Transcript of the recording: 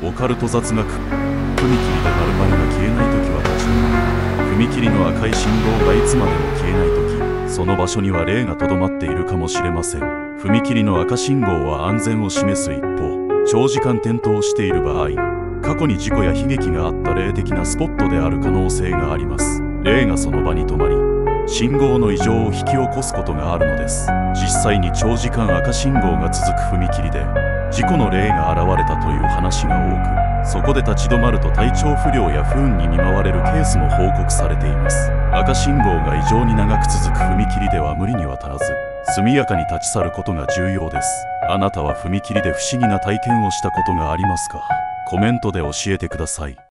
オカルト雑学。踏切で〇〇が消えないときは立ち止まる。踏切の赤い信号がいつまでも消えないとき、その場所には霊がとどまっているかもしれません。踏切の赤信号は安全を示す一方、長時間点灯している場合、過去に事故や悲劇があった霊的なスポットである可能性があります。霊がその場に止まり、信号の異常を引き起こすことがあるのです。実際に長時間赤信号が続く踏切で事故の霊が現れたという話が多く、そこで立ち止まると体調不良や不運に見舞われるケースも報告されています。赤信号が異常に長く続く踏切では無理には足らず、速やかに立ち去ることが重要です。あなたは踏切で不思議な体験をしたことがありますか？コメントで教えてください。